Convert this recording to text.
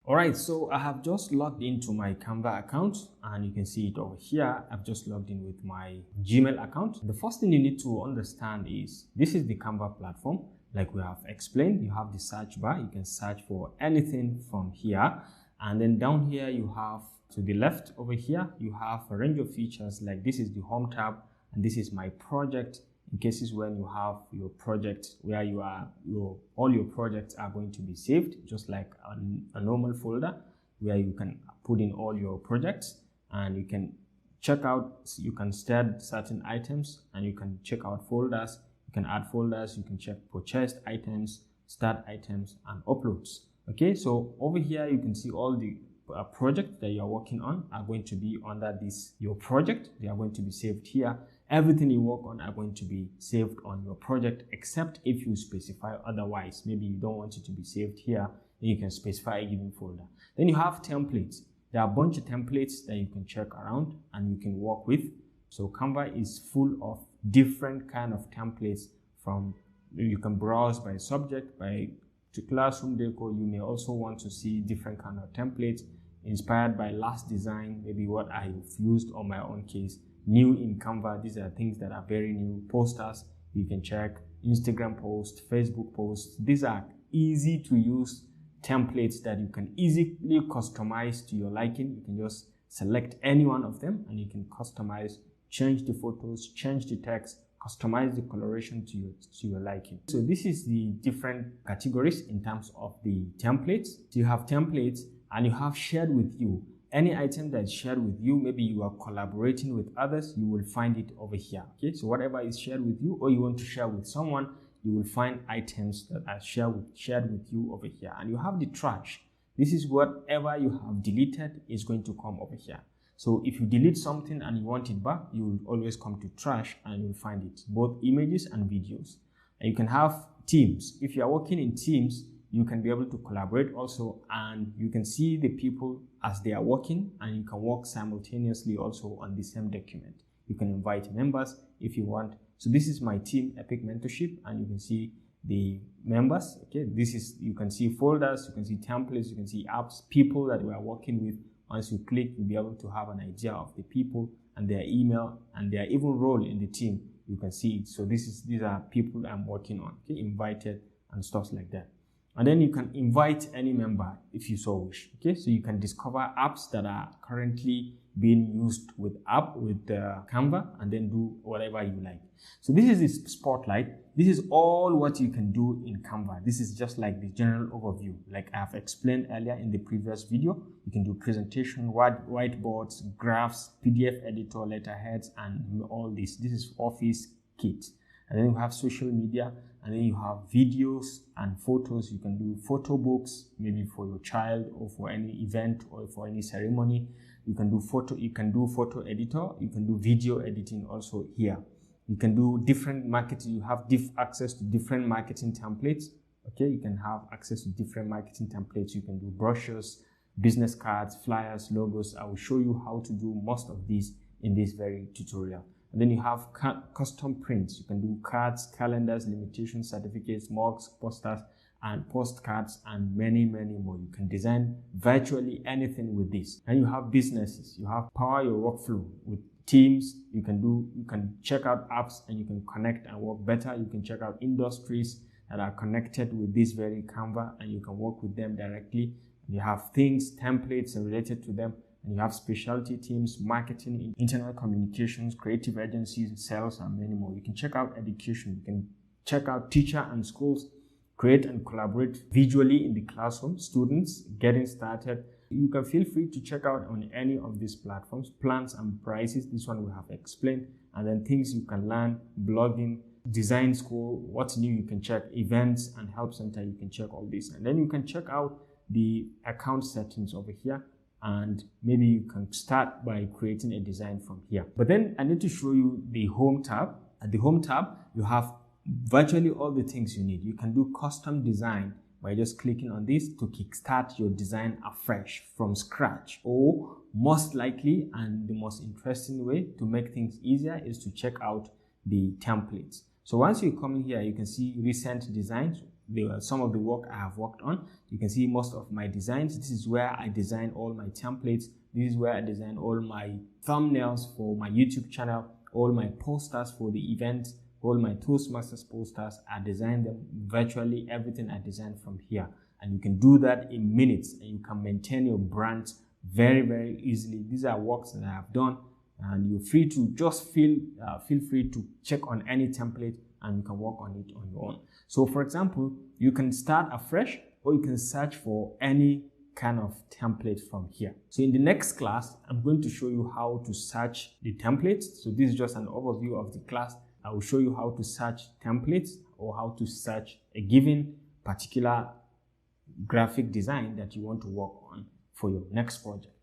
Alright, so I have just logged into my Canva account and you can see it over here. I've just logged in with my Gmail account. The first thing you need to understand is this is the Canva platform. Like we have explained, you have the search bar. You can search for anything from here. And then down here, you have to the left over here, you have a range of features like this is the home tab and this is my project. In cases when you have your project where you are, all your projects are going to be saved, just like a normal folder where you can put in all your projects and you can check out, you can start certain items and you can check out folders, you can add folders, you can check purchased items, start items and uploads. Okay, so over here you can see all the projects that you are working on are going to be under this your project. They are going to be saved here. Everything you work on are going to be saved on your project, except if you specify otherwise. Maybe you don't want it to be saved here, then you can specify a given folder. Then you have templates. There are a bunch of templates that you can check around and you can work with. So Canva is full of different kind of templates. From you can browse by subject, by to classroom decor. You may also want to see different kind of templates inspired by last design, maybe what I've used on my own case. New in Canva, these are things that are very new. Posters, you can check. Instagram posts, Facebook posts. These are easy to use templates that you can easily customize to your liking. You can just select any one of them and you can customize, change the photos, change the text, customize the coloration to your liking. So this is the different categories in terms of the templates. So you have templates and you have shared with you. Any item that is shared with you, maybe you are collaborating with others, you will find it over here. Okay, so whatever is shared with you or you want to share with someone, you will find items that are shared with you over here. And you have the trash. This is whatever you have deleted is going to come over here. So if you delete something and you want it back, you will always come to trash and you'll find it, both images and videos. And you can have teams. If you are working in teams, you can be able to collaborate also, and you can see the people as they are working, and you can work simultaneously also on the same document. You can invite members if you want. So this is my team Epic Mentorship, and you can see the members. Okay, this is, you can see folders, you can see templates, you can see apps, people that we are working with. Once you click, you'll be able to have an idea of the people and their email and their even role in the team. You can see it. So these are people I'm working on. Okay, invited and stuff like that. And then you can invite any member if you so wish. Okay, so you can discover apps that are currently being used with Canva and then do whatever you like. So this is the spotlight. This is all what you can do in Canva. This is just like the general overview. Like I have explained earlier in the previous video, you can do presentation, whiteboards, graphs, PDF editor, letterheads, and all this. This is Office Kit. And then you have social media, and then you have videos and photos. You can do photo books, maybe for your child or for any event or for any ceremony. You can do photo editor. You can do video editing also here. You can do different marketing. You have access to different marketing templates. Okay, you can have access to different marketing templates. You can do brochures, business cards, flyers, logos. I will show you how to do most of these in this very tutorial. And then you have custom prints. You can do cards, calendars, limitations, certificates, mugs, posters, and postcards, and many, many more. You can design virtually anything with this. And you have businesses. You have power your workflow with teams. You can check out apps and you can connect and work better. You can check out industries that are connected with this very Canva and you can work with them directly. And you have things, templates related to them. And you have specialty teams, marketing, internal communications, creative agencies, sales, and many more. You can check out education. You can check out teacher and schools, create and collaborate visually in the classroom, students getting started. You can feel free to check out on any of these platforms, plans and prices. This one we have explained. And then things you can learn, blogging, design school, what's new, you can check events and help center. You can check all this. And then you can check out the account settings over here. And maybe you can start by creating a design from here. But then I need to show you the home tab. At the home tab, you have virtually all the things you need. You can do custom design by just clicking on this to kickstart your design afresh from scratch. Or most likely, and the most interesting way to make things easier is to check out the templates. So once you come in here, you can see recent designs. some of the work I have worked on. You can see most of my designs. This is where I design all my templates. This is where I design all my thumbnails for my YouTube channel, all my posters for the event, all my Toastmasters posters. I design them virtually everything I design from here. And you can do that in minutes, and you can maintain your brand very, very easily. These are works that I have done, and you're free to just feel free to check on any template and you can work on it on your own. So for example, you can start afresh, or you can search for any kind of template from here. So in the next class, I'm going to show you how to search the templates. So this is just an overview of the class. I will show you how to search templates, or how to search a given particular graphic design that you want to work on for your next project.